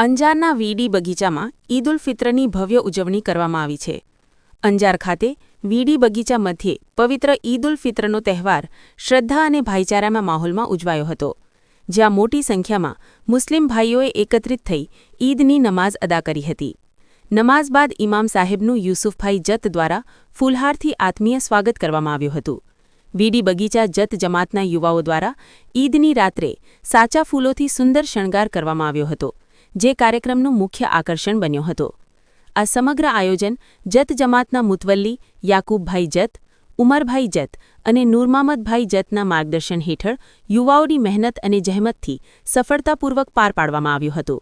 અંજારના વીડી બગીચામાં ઈદ ઉલ ફિત્રની ભવ્ય ઉજવણી કરવામાં આવી છે. અંજાર ખાતે વીડી બગીચા મધ્યે પવિત્ર ઈદ ઉલ ફિત્રનો તહેવાર શ્રદ્ધા અને ભાઈચારાના માહોલમાં ઉજવાયો હતો, જ્યાં મોટી સંખ્યામાં મુસ્લિમ ભાઈઓએ એકત્રિત થઈ ઈદની નમાઝ અદા કરી હતી. નમાઝ બાદ ઇમામ સાહેબનું યુસુફભાઈ જત દ્વારા ફૂલહારથી આત્મીય સ્વાગત કરવામાં આવ્યું હતું. વીડી બગીચા જત જમાતના યુવાઓ દ્વારા ઈદની રાત્રે સાચા ફૂલોથી સુંદર શણગાર કરવામાં આવ્યો હતો, જે કાર્યક્રમનું મુખ્ય આકર્ષણ બન્યો હતો. આ સમગ્ર આયોજન જત જમાતના મુતવલ્લી યાકૂબભાઈ જત, ઉમરભાઈ જત અને નૂરમામદભાઈ જતના માર્ગદર્શન હેઠળ યુવાઓની મહેનત અને જહેમતથી સફળતાપૂર્વક પાર પાડવામાં આવ્યું હતું.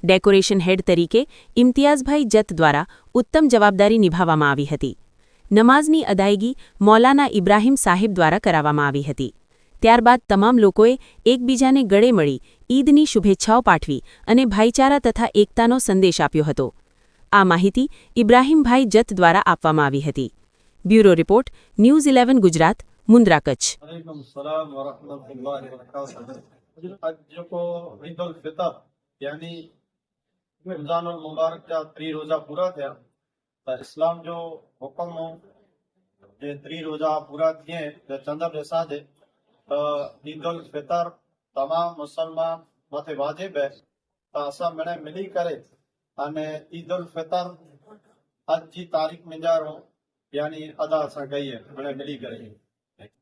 ડેકોરેશન હેડ તરીકે ઇમ્તિયાઝભાઈ જત દ્વારા ઉત્તમ જવાબદારી નિભાવવામાં આવી હતી. નમાઝની અદાયગી મૌલાના ઇબ્રાહીમ સાહેબ દ્વારા કરાવવામાં આવી હતી. ત્યારબાદ તમામ લોકોએ એકબીજાને ગળે મળી ઈદની શુભેચ્છાઓ પાઠવી અને ભાઈચારા તથા એકતાનો સંદેશ આપ્યો હતો. આ માહિતી ઇબ્રાહીમભાઈ જત દ્વારા આપવામાં આવી હતી. Bureau report, news 11 Gujarat, Mundra, Kutch. इस्लाम जो हुक्म हो जे 3 रोजा पूरा थिए त चंद्र प्रसादे ईद उल फितर तमाम मुसलमान मथे वाजिब है त असां मने मिली करे अने ईद उल फितर आज जी तारीख में जारो यानी अदा असां कई है मने मिली करे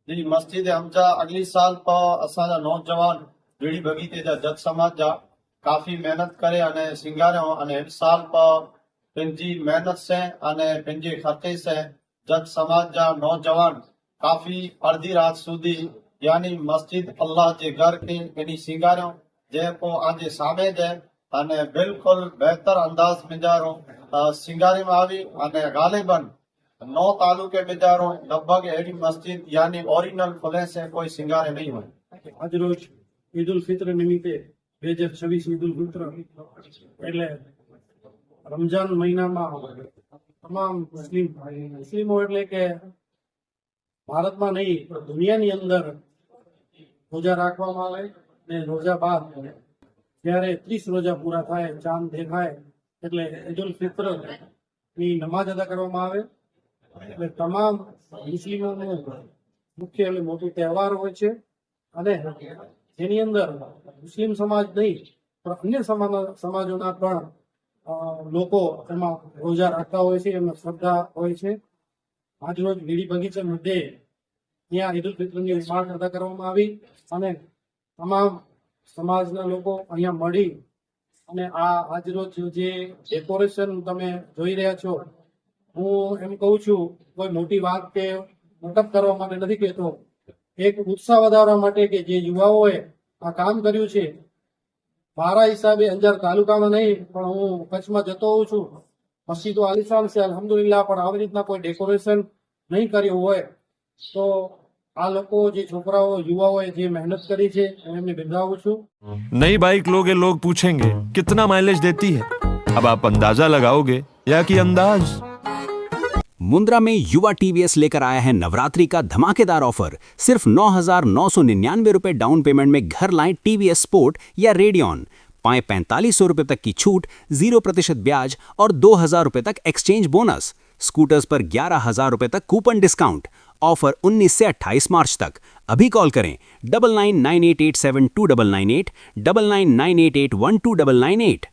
जी मस्जिद हमजा अगली साल पर असां जा नौजवान वीडी बगीचे जा जत समाज जा काफी मेहनत करे अने सिंगारो अने इस साल पर पंहिंजी मेहनत से अने पंहिंजे खर्चे से जत समाज जा नौजवान काफी अर्धी रात सुधी यानी मस्जिद अल्लाह जे घर के एनी सिंगारो जेको आजे सामे जे अने बिल्कुल बेहतर अंदाज में जारो सिंगारी में आवी अने गालिबन 9 तालुके में जारो लगभग एडी मस्जिद यानी ओरिजिनल फुले से कोई सिंगारे नहीं हुए. आज रोज ईद उल फित्र निमित्ते 2026 ईद उल फित्र એટલે રમજાન મહિનામાં તમામ મુસ્લિમો એટલે કે ભારતમાં નહીં દુનિયાની અંદર રોજા રાખવામાં આવે અને રોજા બાદ જ્યારે 30 રોજા પૂરા થાય, ચાંદ દેખાય એટલે ઈદ ઉલ ફિત્ર ની નમાઝ અદા કરવામાં આવે. એટલે તમામ મુસ્લિમોનો મુખ્ય એટલે મોટો તહેવાર હોય છે અને જેની અંદર મુસ્લિમ સમાજ નહીં પણ અન્ય સમાજોના પણ લોકો એમાં રોજા રાખતા હોય છે, એમાં શ્રદ્ધા હોય છે. આજ રોજ વીડી બગીચા મધ્યે ત્યાં ઈદ ઉલ ફિત્રની નમાઝ અદા કરવામાં આવી અને તમામ સમાજના લોકો અહીંયા મળી અને આ આજ રોજ જે ડેકોરેશન તમે જોઈ રહ્યા છો, હું એમ કહું છું કોઈ મોટી વાત કે મોટપ કરવા માટે નથી કહેતો, એક ઉત્સાહ વધારવા માટે કે જે યુવાઓએ આ કામ કર્યું છે. મારા હિસાબે અંજાર તાલુકામાં નહીં પણ હું કચ્છમાં જતો હોઉં છું, મસ્જિદો આલિશાન છે અલ્હમ્દુલિલ્લાહ, પણ આવી રીતના કોઈ ડેકોરેશન નહીં કર્યું હોય તો આ લોકો જે છોકરાઓ યુવાઓએ જે મહેનત કરી છે એમને બિરદાવું છું. नई बाइक लोगे लोग पूछेंगे कितना माइलेज देती है, अब आप अंदाजा लगाओगे या कि अंदाज. मुंद्रा में युवा टीवीएस लेकर आया है नवरात्रि का धमाकेदार ऑफर. सिर्फ 9,999 रुपए डाउन पेमेंट में घर लाएं टीवीएस स्पोर्ट या रेडियन. पाएं 4,500 रुपए तक की छूट, 0% ब्याज और 2,000 रुपए तक एक्सचेंज बोनस. स्कूटर्स पर 11,000 रुपए तक कूपन डिस्काउंट. ऑफर 19 से 28 मार्च तक. अभी कॉल करें 9998872998, 9998812998.